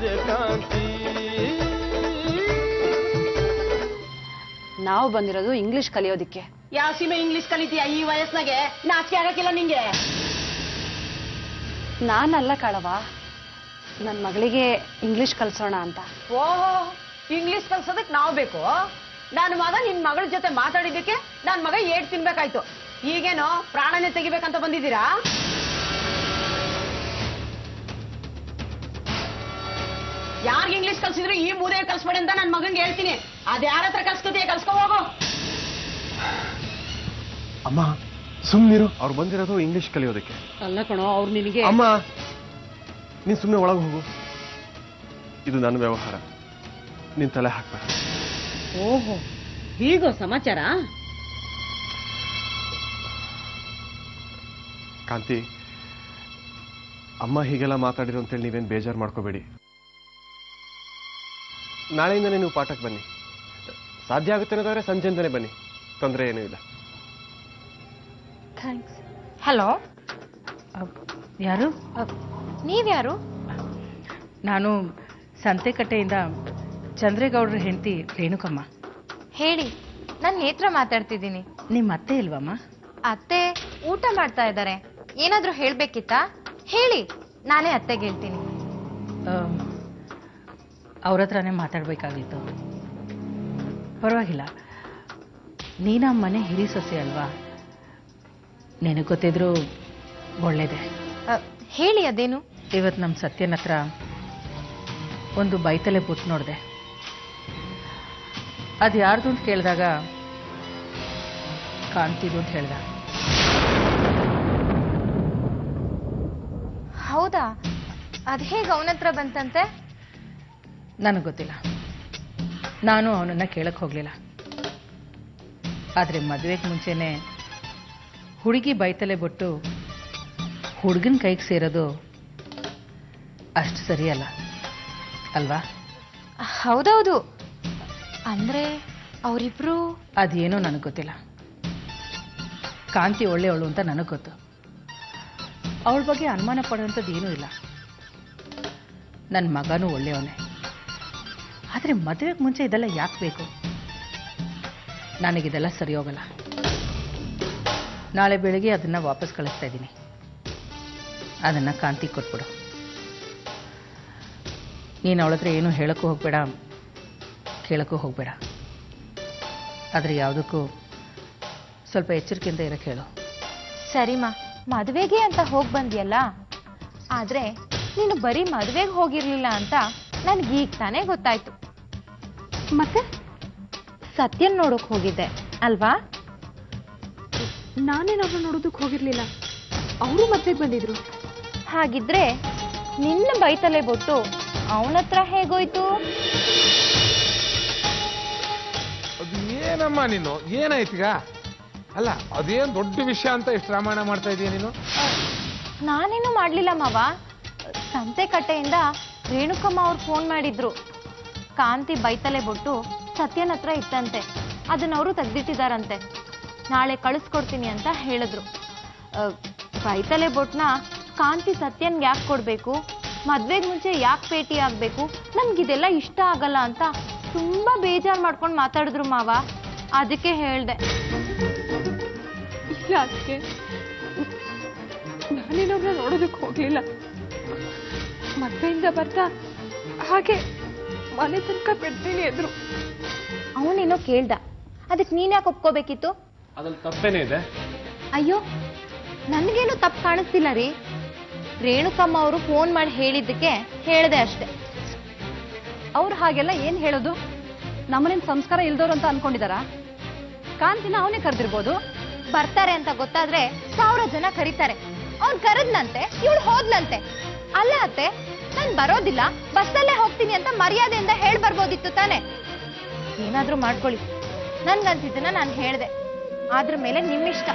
ಸೂರ್ಯಕಾಂತಿ. ನಾವು ಬಂದಿರೋದು ಇಂಗ್ಲಿಷ್ ಕಲಿಯೋದಿಕ್ಕೆ. ಯಾವ ಸೀಮೆ ಇಂಗ್ಲಿಷ್ ಕಲಿತೀಯ ಈ ವಯಸ್ಸಿನಾಗೆ? ನಾಚಿಕೆ ಆಗಕ್ಕಿಲ್ಲ ನಿಂಗೆ? ನಾನಲ್ಲ ಕಳವ, ನನ್ನ ಮಗಳಿಗೆ ಇಂಗ್ಲಿಷ್ ಕಲ್ಸೋಣ ಅಂತ. ಓಹೋ, ಇಂಗ್ಲಿಷ್ ಕಲ್ಸೋದಕ್ ನಾವು ಬೇಕು? ನನ್ನ ಮಗ ನಿನ್ ಮಗಳ ಜೊತೆ ಮಾತಾಡಿದ್ದಕ್ಕೆ ನನ್ ಮಗ ಏಟ್ ತಿನ್ಬೇಕಾಯ್ತು. ಈಗೇನೋ ಪ್ರಾಣನೇ ತೆಗಿಬೇಕಂತ ಬಂದಿದ್ದೀರಾ? ಯಾರ್ಗ ಇಂಗ್ಲಿಷ್ ಕಲ್ಸಿದ್ರು ಈ ಮೂದೇ ಕಲ್ಸ್ಬೇಡಿ ಅಂತ ನನ್ ಮಗನ್ಗೆ ಹೇಳ್ತೀನಿ. ಅದ್ ಯಾರ ಹತ್ರ ಕಲ್ಸ್ಕೊತೀಯ ಕಲ್ಸ್ಕೊ ಹೋಗು. ಅಮ್ಮ ಸುಮ್ನಿರು, ಅವ್ರು ಬಂದಿರೋದು ಇಂಗ್ಲಿಷ್ ಕಲಿಯೋದಕ್ಕೆ. ಅಲ್ಲ ಕಣೋ, ಅವ್ರು ನಿನಗೆ. ಅಮ್ಮ ನೀನ್ ಸುಮ್ಮನೆ ಒಳಗೆ ಹೋಗು, ಇದು ನನ್ನ ವ್ಯವಹಾರ, ನಿನ್ ತಲೆ ಹಾಕ್ಬೇಡ. ಓಹೋ, ಹೀಗೋ ಸಮಾಚಾರ? ಕಾಂತಿ, ಅಮ್ಮ ಹೀಗೆಲ್ಲ ಮಾತಾಡಿರೋ ಅಂತೇಳಿ ನೀವೇನು ಬೇಜಾರು ಮಾಡ್ಕೋಬೇಡಿ. ನಾಳೆಯಿಂದನೇ ನೀವು ಪಾಠಕ್ಕೆ ಬನ್ನಿ. ಸಾಧ್ಯ ಆಗುತ್ತೆ ಅನ್ನೋದಾದ್ರೆ ಸಂಜೆಯಿಂದನೇ ಬನ್ನಿ, ತೊಂದರೆ ಏನೂ ಇಲ್ಲ. ಥ್ಯಾಂಕ್ಸ್. ಹಲೋ, ಯಾರು? ನೀವ್ಯಾರು? ನಾನು ಸಂತೆಕಟ್ಟೆಯಿಂದ ಚಂದ್ರೇಗೌಡರ ಹೆಂಡತಿ ರೇಣುಕಮ್ಮ. ಹೇಳಿ, ನಾನು ನೇತ್ರ ಮಾತಾಡ್ತಿದ್ದೀನಿ. ನಿಮ್ಮ ಅತ್ತೆ ಇಲ್ವಮ್ಮ? ಅತ್ತೆ ಊಟ ಮಾಡ್ತಾ ಇದ್ದಾರೆ. ಏನಾದ್ರೂ ಹೇಳ್ಬೇಕಿತ್ತಾ? ಹೇಳಿ, ನಾನೇ ಅತ್ತೆಗೆ ಹೇಳ್ತೀನಿ. ಅವ್ರ ಹತ್ರನೇ ಮಾತಾಡ್ಬೇಕಾಗಿತ್ತು. ಪರವಾಗಿಲ್ಲ, ನೀನ ಮನೆ ಹಿರಿ ಸೊಸೆ ಅಲ್ವಾ, ನಿನಗೆ ಗೊತ್ತಿದ್ರು ಒಳ್ಳೇದೆ. ಹೇಳಿ, ಅದೇನು? ಇವತ್ತು ನಮ್ಮ ಸತ್ಯನ ಹತ್ರ ಒಂದು ಬೈತಲೆ ಬುಟ್ಟು ನೋಡಿದೆ. ಅದು ಯಾರ್ದು ಅಂತ ಕೇಳಿದಾಗ ಕಾಣ್ತಿದ್ದು ಅಂತ ಹೇಳ್ದ. ಹೌದಾ? ಅದ್ ಹೇಗೆ ಅವನ ಹತ್ರ ಬಂತಂತೆ? ನನಗೆ ಗೊತ್ತಿಲ್ಲ, ನಾನು ಅವನನ್ನ ಕೇಳಕ್ ಹೋಗ್ಲಿಲ್ಲ. ಆದ್ರೆ ಮದುವೆಗೆ ಮುಂಚೆನೆ ಹುಡುಗಿ ಬೈತಲೆ ಬಿಟ್ಟು ಹುಡುಗನ ಕೈಗೆ ಸೇರೋದು ಅಷ್ಟು ಸರಿಯಲ್ಲ ಅಲ್ವಾ? ಹೌದೌದು. ಅಂದ್ರೆ ಅವರಿಬ್ರು ಅದೇನೋ ನನಗೆ ಗೊತ್ತಿಲ್ಲ. ಕಾಂತಿ ಒಳ್ಳೆಯವಳು ಅಂತ ನನಗೆ ಗೊತ್ತು. ಅವಳ ಬಗ್ಗೆ ಅನುಮಾನ ಪಡುವಂಥದ್ದು ಏನೂ ಇಲ್ಲ. ನನ್ನ ಮಗನೂ ಒಳ್ಳೆಯವನೇ. ಆದರೆ ಮದುವೆಗೆ ಮುಂಚೆ ಇದೆಲ್ಲ ಯಾಕೆ ಬೇಕು? ನನಗಿದೆಲ್ಲ ಸರಿ ಹೋಗಲ್ಲ. ನಾಳೆ ಬೆಳಿಗ್ಗೆ ಅದನ್ನು ವಾಪಸ್ ಕಳಿಸ್ತಾ ಇದ್ದೀನಿ. ಅದನ್ನು ಕಾಂತಿ ಕೊಟ್ಬಿಡು. ನೀನು ಅವಳ ಹತ್ರ ಏನೂ ಹೇಳೋಕ್ಕೂ ಹೋಗಬೇಡ, ಕೇಳೋಕ್ಕೂ ಹೋಗಬೇಡ. ಆದರೆ ಯಾವುದಕ್ಕೂ ಸ್ವಲ್ಪ ಎಚ್ಚರಿಕೆಯಿಂದ ಇರೋಕ್ಕೆ ಹೇಳು. ಸರಿಮಾ, ಮದುವೆಗೆ ಅಂತ ಹೋಗಿ ಬಂದ್ಯಲ್ಲ. ಆದ್ರೆ ನೀನು ಬರೀ ಮದುವೆಗೆ ಹೋಗಿರ್ಲಿಲ್ಲ ಅಂತ ನನ್ಗೀಗ ತಾನೇ ಗೊತ್ತಾಯ್ತು. ಮತ್ತೆ ಸತ್ಯನ್ ನೋಡೋಕ್ ಹೋಗಿದ್ದೆ ಅಲ್ವಾ? ನಾನೇನವ್ರನ್ನ ನೋಡೋದಕ್ಕೆ ಹೋಗಿರ್ಲಿಲ್ಲ, ಅವರು ಮದ್ವೆಗೆ ಬಂದಿದ್ರು. ಹಾಗಿದ್ರೆ ನಿನ್ನ ಬೈತಲೆ ಬಿಟ್ಟು ಅವನ ಹತ್ರ ಹೇಗೋಯ್ತು? ಅದು ಏನಮ್ಮ ನೀನು, ಏನಾಯ್ತೀಗ? ಅಲ್ಲ, ಅದೇನ್ ದೊಡ್ಡ ವಿಷಯ ಅಂತ ಎಷ್ಟು ರಾಮಾಯಣ ಮಾಡ್ತಾ ಇದೀಯ ನೀನು? ನಾನೇನು ಮಾಡ್ಲಿಲ್ಲ ಮಾವ. ಸಂತೆಕಟ್ಟೆಯಿಂದ ರೇಣುಕಮ್ಮ ಅವ್ರು ಫೋನ್ ಮಾಡಿದ್ರು. ಕಾಂತಿ ಬೈತಲೆ ಬಿಟ್ಟು ಸತ್ಯನ ಹತ್ರ ಇತ್ತಂತೆ, ಅದನ್ನ ಅವರು ತೆಗ್ದಿಟ್ಟಿದಾರಂತೆ. ನಾಳೆ ಕಳಿಸ್ಕೊಡ್ತೀನಿ ಅಂತ ಹೇಳಿದ್ರು. ಬೈತಲೆ ಬೊಟ್ನ ಕಾಂತಿ ಸತ್ಯನ್ಗೆ ಯಾಕೆ ಕೊಡ್ಬೇಕು, ಮದ್ವೆಗೆ ಮುಂಚೆ ಯಾಕೆ ಭೇಟಿ ಆಗ್ಬೇಕು, ನಮ್ಗಿದೆಲ್ಲ ಇಷ್ಟ ಆಗಲ್ಲ ಅಂತ ತುಂಬಾ ಬೇಜಾರು ಮಾಡ್ಕೊಂಡು ಮಾತಾಡಿದ್ರು ಮಾವ. ಅದಕ್ಕೆ ಹೇಳ್ದೆ. ಇಲ್ಲ ಅದಕ್ಕೆ ನಾನೇನವ್ರನ್ನ ನೋಡೋದಕ್ಕೆ ಹೋಗ್ಲಿಲ್ಲ. ಮದ್ವೆಯಿಂದ ಬರ್ತಾ ಹಾಗೆ ಮನೆ ತನಕ ಬಿಡ್ತೀನಿ ಎದ್ರು. ಅವನೇನೋ ಕೇಳ್ದ, ಅದಕ್ಕೆ ನೀನ್ ಯಾಕೆ ಒಪ್ಕೋಬೇಕಿತ್ತು? ಅದ್ರಲ್ಲಿ ತಪ್ಪೇನೇ ಇದೆ? ಅಯ್ಯೋ, ನನ್ಗೇನು ತಪ್ಪು ಕಾಣಿಸ್ತಿಲ್ಲ ರೀ. ರೇಣುಕಮ್ಮ ಅವರು ಫೋನ್ ಮಾಡಿ ಹೇಳಿದ್ದಕ್ಕೆ ಹೇಳ್ದೆ ಅಷ್ಟೆ. ಅವ್ರು ಹಾಗೆಲ್ಲ ಏನ್ ಹೇಳೋದು? ನಮ್ಮನೇನ್ ಸಂಸ್ಕಾರ ಇಲ್ದವ್ರು ಅಂತ ಅನ್ಕೊಂಡಿದಾರ? ಕಾಂತಿನ ಅವನೇ ಕರೆದಿರ್ಬೋದು. ಬರ್ತಾರೆ ಅಂತ ಗೊತ್ತಾದ್ರೆ 1000 ಜನ ಕರೀತಾರೆ. ಅವ್ನ್ ಕರೆದ್ನಂತೆ, ಇವಳು ಹೋದ್ಲಂತೆ. ಅಲ್ಲ ಅತ್ತೆ, ನಾನ್ ಬರೋದಿಲ್ಲ, ಬಸ್ಸಲ್ಲೇ ಹೋಗ್ತೀನಿ ಅಂತ ಮರ್ಯಾದೆಯಿಂದ ಹೇಳ್ ಬರ್ಬೋದಿತ್ತು ತಾನೆ. ಏನಾದ್ರೂ ಮಾಡ್ಕೊಳ್ಳಿ, ನನ್ಗನ್ಸಿದ್ದನ್ನ ನಾನು ಹೇಳ್ದೆ. ಅದ್ರ ಮೇಲೆ ನಿಮ್ಮಿಷ್ಟ.